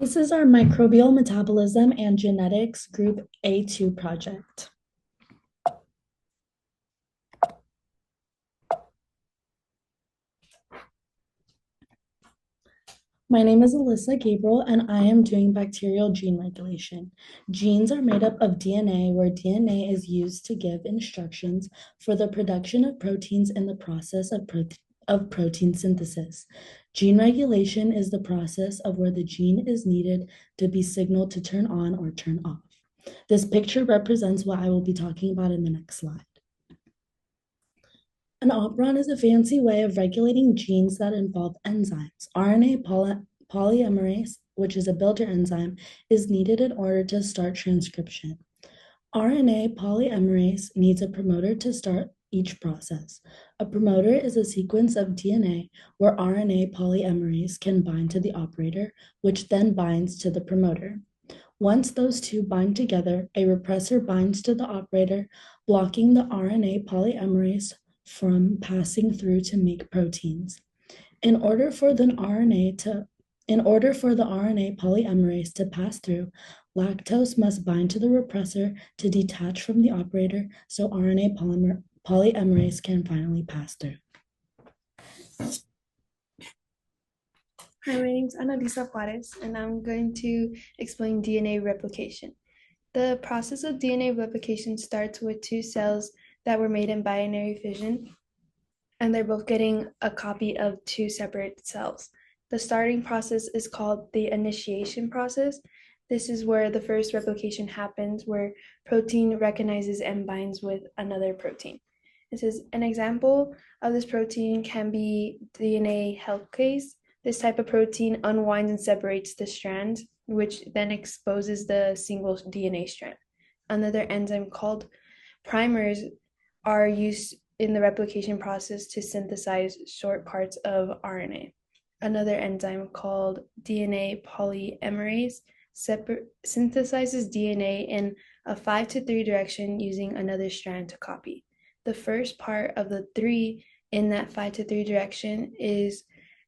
This is our Microbial Metabolism and Genetics Group A2 project. My name is Alyssa Gabriel, and I am doing bacterial gene regulation. Genes are made up of DNA, where DNA is used to give instructions for the production of proteins in the process of protein synthesis. Gene regulation is the process of where the gene is needed to be signaled to turn on or turn off. This picture represents what I will be talking about in the next slide. An operon is a fancy way of regulating genes that involve enzymes. Polymerase, which is a builder enzyme, is needed in order to start transcription. RNA polymerase needs a promoter to start each process. A promoter is a sequence of DNA where RNA polymerase can bind to the operator, which then binds to the promoter. Once those two bind together, a repressor binds to the operator, blocking the RNA polymerase from passing through to make proteins. In order for the RNA polymerase to pass through, lactose must bind to the repressor to detach from the operator so RNA polymerase can finally pass through. Hi, my name is Annalisa Juarez, and I'm going to explain DNA replication. The process of DNA replication starts with two cells that were made in binary fission, and they're both getting a copy of two separate cells. The starting process is called the initiation process. This is where the first replication happens, where protein recognizes and binds with another protein. This is an example of this protein can be DNA helicase. This type of protein unwinds and separates the strand, which then exposes the single DNA strand. Another enzyme called primers are used in the replication process to synthesize short parts of RNA. Another enzyme called DNA polymerase synthesizes DNA in a 5-3 direction using another strand to copy. The first part of the 3 in that 5-3 direction is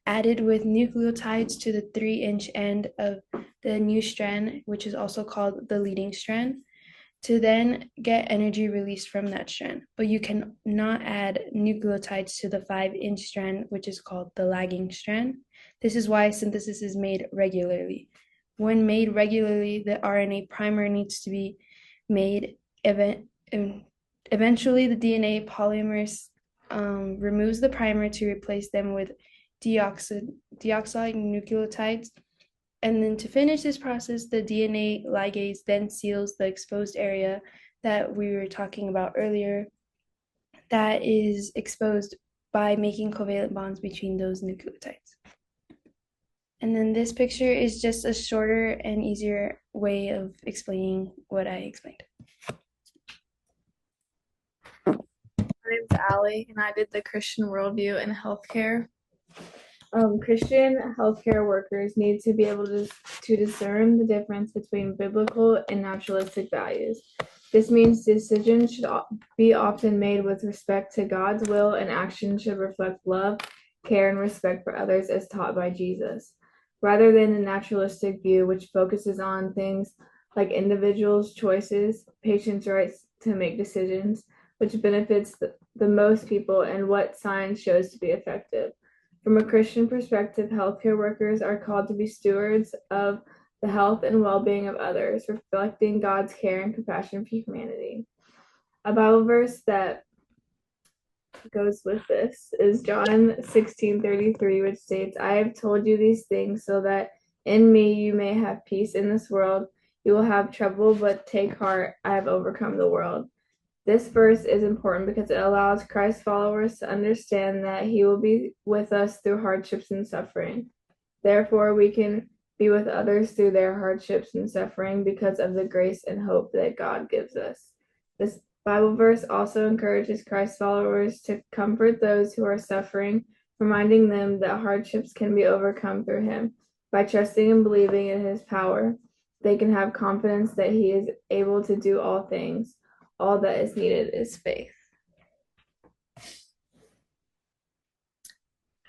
added with nucleotides to the 3-inch end of the new strand, which is also called the leading strand, to then get energy released from that strand. But you can not add nucleotides to the 5-inch strand, which is called the lagging strand. This is why synthesis is made regularly. When made regularly, the RNA primer needs to be made. Eventually, the DNA polymerase removes the primer to replace them with deoxynucleotides. And then to finish this process, the DNA ligase then seals the exposed area that we were talking about earlier that is exposed by making covalent bonds between those nucleotides. And then this picture is just a shorter and easier way of explaining what I explained. My name's Allie, and I did the Christian worldview in healthcare. Christian healthcare workers need to be able to discern the difference between biblical and naturalistic values. This means decisions should be often made with respect to God's will, and actions should reflect love, care, and respect for others as taught by Jesus, rather than the naturalistic view, which focuses on things like individuals' choices, patients' rights to make decisions, which benefits the most people, and what science shows to be effective. From a Christian perspective, healthcare workers are called to be stewards of the health and well-being of others, reflecting God's care and compassion for humanity. A Bible verse that goes with this is John 16:33, which states, "I have told you these things so that in me you may have peace. In this world you will have trouble, but take heart, I have overcome the world." This verse is important because it allows Christ followers to understand that he will be with us through hardships and suffering. Therefore, we can be with others through their hardships and suffering because of the grace and hope that God gives us. This Bible verse also encourages Christ followers to comfort those who are suffering, reminding them that hardships can be overcome through him. By trusting and believing in his power, they can have confidence that he is able to do all things. All that is needed is faith.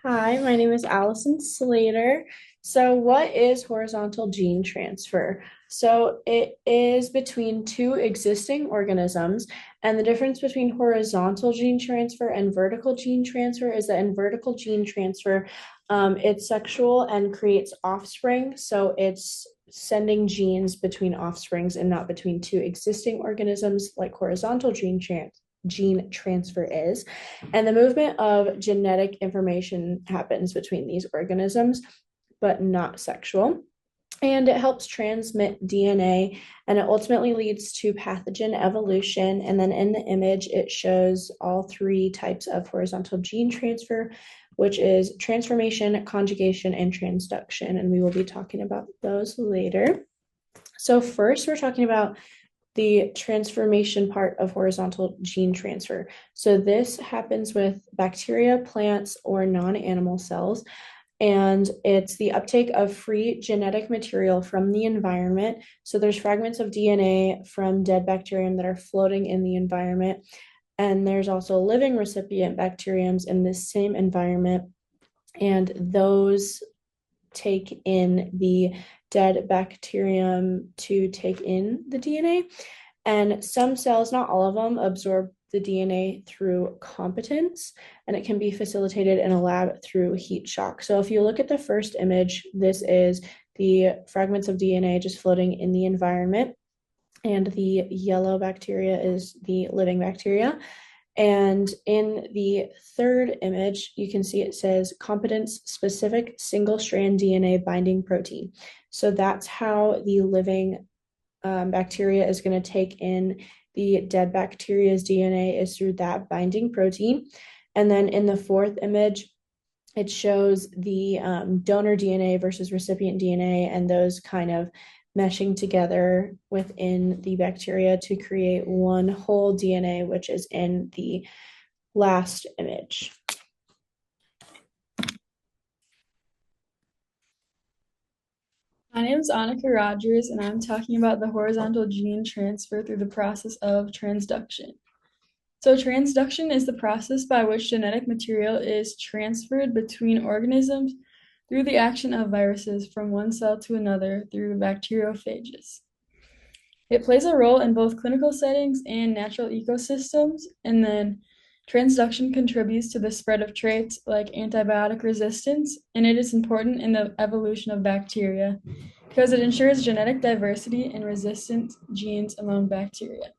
Hi, my name is Allison Slater, So, what is horizontal gene transfer? So, it is between two existing organisms, and the difference between horizontal gene transfer and vertical gene transfer is that in vertical gene transfer, it's sexual and creates offspring. So, it's sending genes between offsprings and not between two existing organisms, like horizontal gene transfer is. And the movement of genetic information happens between these organisms, but not sexual. And it helps transmit DNA, and it ultimately leads to pathogen evolution. And then in the image, it shows all three types of horizontal gene transfer, which is transformation, conjugation, and transduction. And we will be talking about those later. So, first, we're talking about the transformation part of horizontal gene transfer. So, this happens with bacteria, plants, or non animal cells. And it's the uptake of free genetic material from the environment. So, there's fragments of DNA from dead bacterium that are floating in the environment. And there's also living recipient bacteriums in this same environment. And those take in the dead bacterium to take in the DNA. And some cells, not all of them, absorb the DNA through competence, and it can be facilitated in a lab through heat shock. So if you look at the first image, this is the fragments of DNA just floating in the environment, and the yellow bacteria is the living bacteria. And in the third image, you can see it says competence specific single strand DNA binding protein. So that's how the living bacteria is going to take in the dead bacteria's DNA, is through that binding protein. And then in the fourth image, it shows the donor DNA versus recipient DNA, and those kind of meshing together within the bacteria to create one whole DNA, which is in the last image. My name is Annika Rogers, and I'm talking about the horizontal gene transfer through the process of transduction. So transduction is the process by which genetic material is transferred between organisms through the action of viruses from one cell to another through bacteriophages. It plays a role in both clinical settings and natural ecosystems, and then transduction contributes to the spread of traits like antibiotic resistance, and it is important in the evolution of bacteria because it ensures genetic diversity and resistant genes among bacteria.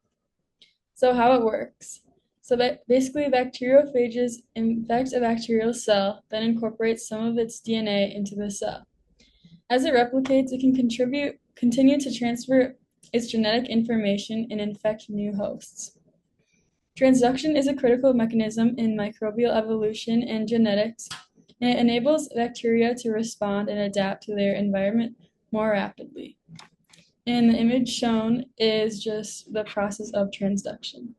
So how it works. So basically, bacteriophages infect a bacterial cell, then incorporates some of its DNA into the cell. As it replicates, it can continue to transfer its genetic information and infect new hosts. Transduction is a critical mechanism in microbial evolution and genetics, and it enables bacteria to respond and adapt to their environment more rapidly. And the image shown is just the process of transduction.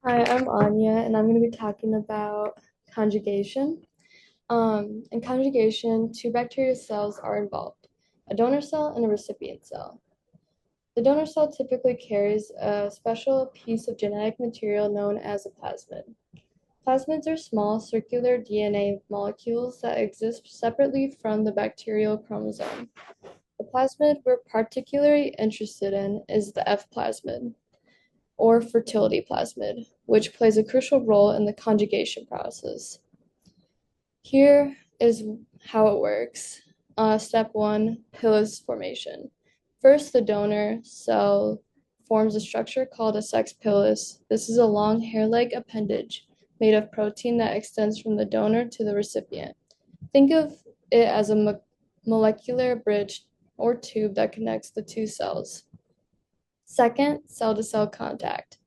Hi, I'm Anya, and I'm going to be talking about conjugation. In conjugation, two bacterial cells are involved, a donor cell and a recipient cell. The donor cell typically carries a special piece of genetic material known as a plasmid. Plasmids are small circular DNA molecules that exist separately from the bacterial chromosome. The plasmid we're particularly interested in is the F plasmid, or fertility plasmid, which plays a crucial role in the conjugation process. Here is how it works. Step 1, pilus formation. First, the donor cell forms a structure called a sex pilus. This is a long hair-like appendage made of protein that extends from the donor to the recipient. Think of it as a molecular bridge or tube that connects the two cells. Second, cell-to-cell contact.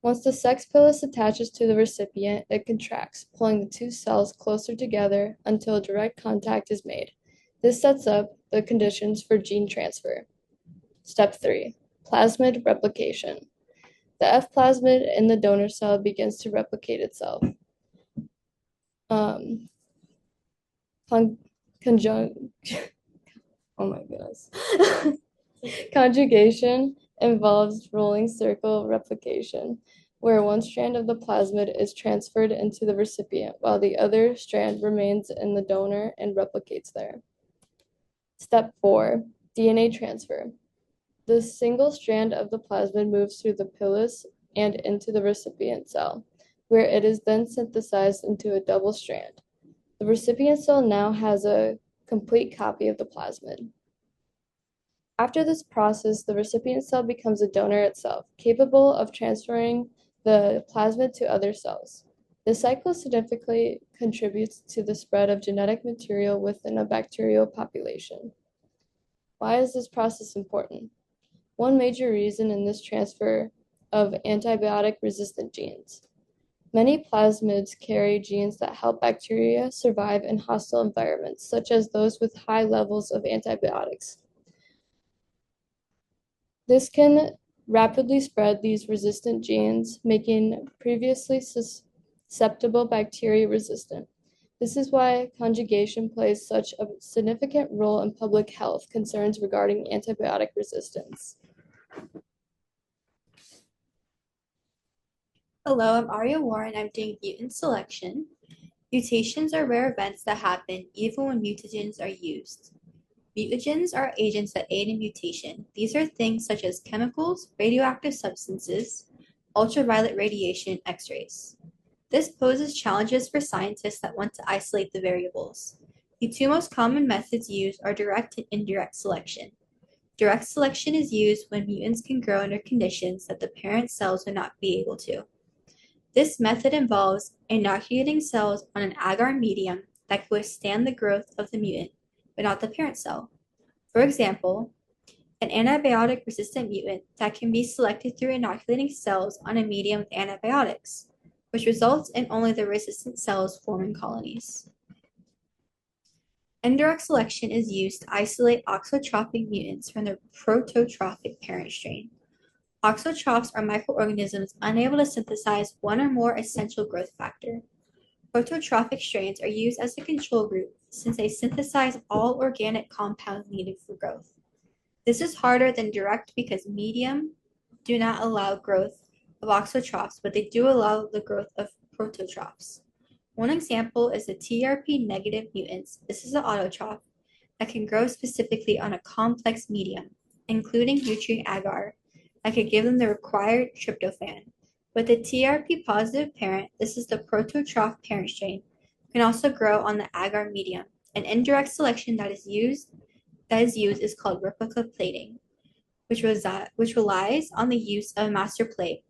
Once the sex pilus attaches to the recipient, it contracts, pulling the two cells closer together until direct contact is made. This sets up the conditions for gene transfer. Step 3, plasmid replication. The F plasmid in the donor cell begins to replicate itself. Conjugation involves rolling circle replication. where one strand of the plasmid is transferred into the recipient, while the other strand remains in the donor and replicates there. Step 4, DNA transfer. The single strand of the plasmid moves through the pilus and into the recipient cell, where it is then synthesized into a double strand. The recipient cell now has a complete copy of the plasmid. After this process, the recipient cell becomes a donor itself, capable of transferring the plasmid to other cells. This cycle significantly contributes to the spread of genetic material within a bacterial population. Why is this process important? One major reason in this transfer of antibiotic-resistant genes. Many plasmids carry genes that help bacteria survive in hostile environments, such as those with high levels of antibiotics. This can rapidly spread these resistant genes, making previously susceptible bacteria resistant. This is why conjugation plays such a significant role in public health concerns regarding antibiotic resistance. Hello, I'm Arya Warren. I'm doing mutant selection. Mutations are rare events that happen even when mutagens are used. Mutagens are agents that aid in mutation. These are things such as chemicals, radioactive substances, ultraviolet radiation, X-rays. This poses challenges for scientists that want to isolate the variables. The two most common methods used are direct and indirect selection. Direct selection is used when mutants can grow under conditions that the parent cells would not be able to. This method involves inoculating cells on an agar medium that can withstand the growth of the mutant, but not the parent cell. For example, an antibiotic-resistant mutant that can be selected through inoculating cells on a medium with antibiotics, which results in only the resistant cells forming colonies. Indirect selection is used to isolate auxotrophic mutants from their prototrophic parent strain. Auxotrophs are microorganisms unable to synthesize one or more essential growth factor. Prototrophic strains are used as a control group since they synthesize all organic compounds needed for growth. This is harder than direct because medium do not allow growth of auxotrophs, but they do allow the growth of prototrophs. One example is the TRP negative mutants. This is an autotroph that can grow specifically on a complex medium, including nutrient agar, that could give them the required tryptophan. With the TRP positive parent, this is the prototroph parent strain, can also grow on the agar medium. An indirect selection that is used is called replica plating, which relies on the use of a master plate.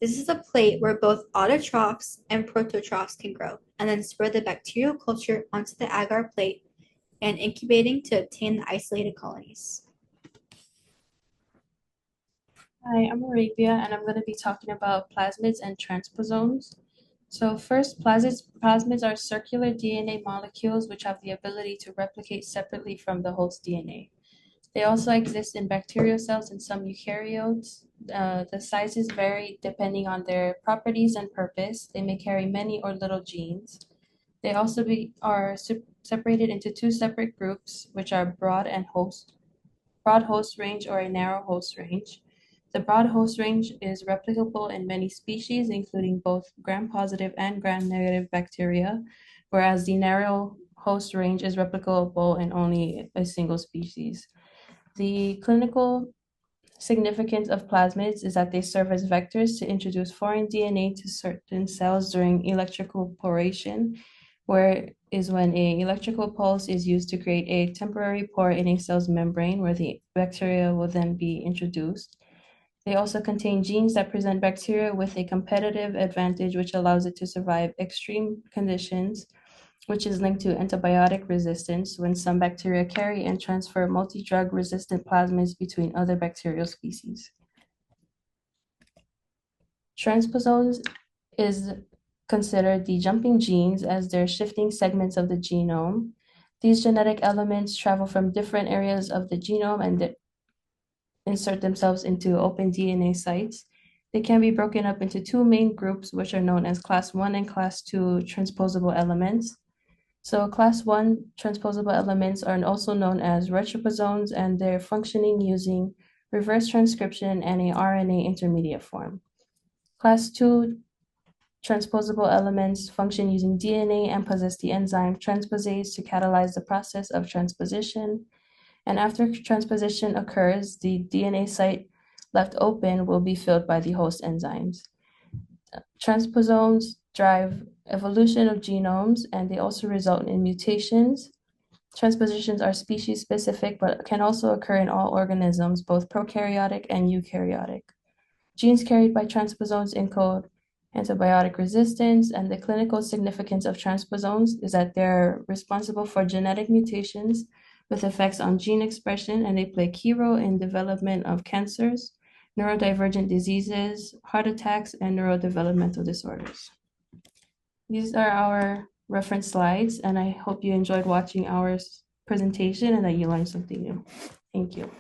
This is a plate where both autotrophs and prototrophs can grow, and then spread the bacterial culture onto the agar plate and incubating to obtain the isolated colonies. Hi, I'm Arabia, and I'm going to be talking about plasmids and transposons. So first, plasmids are circular DNA molecules which have the ability to replicate separately from the host DNA. They also exist in bacterial cells and some eukaryotes. The sizes vary depending on their properties and purpose. They may carry many or little genes. They also are separated into two separate groups, which are broad host range or a narrow host range. The broad host range is replicable in many species, including both gram-positive and gram-negative bacteria, whereas the narrow host range is replicable in only a single species. The clinical significance of plasmids is that they serve as vectors to introduce foreign DNA to certain cells during electrical poration, where is when an electrical pulse is used to create a temporary pore in a cell's membrane where the bacteria will then be introduced. They also contain genes that present bacteria with a competitive advantage, which allows it to survive extreme conditions, which is linked to antibiotic resistance when some bacteria carry and transfer multi-drug resistant plasmids between other bacterial species. Transposons is considered the jumping genes as they're shifting segments of the genome. These genetic elements travel from different areas of the genome and insert themselves into open DNA sites. They can be broken up into two main groups, which are known as class 1 and class 2 transposable elements. So class 1 transposable elements are also known as retroposones, and they're functioning using reverse transcription and a RNA intermediate form. Class 2 transposable elements function using DNA and possess the enzyme transposase to catalyze the process of transposition. And after transposition occurs, the DNA site left open will be filled by the host enzymes. Transposomes drive evolution of genomes, and they also result in mutations. Transpositions are species specific, but can also occur in all organisms, both prokaryotic and eukaryotic. Genes carried by transposomes encode antibiotic resistance, and the clinical significance of transposomes is that they're responsible for genetic mutations with effects on gene expression, and they play a key role in development of cancers, neurodivergent diseases, heart attacks, and neurodevelopmental disorders. These are our reference slides, and I hope you enjoyed watching our presentation and that you learned something new. Thank you.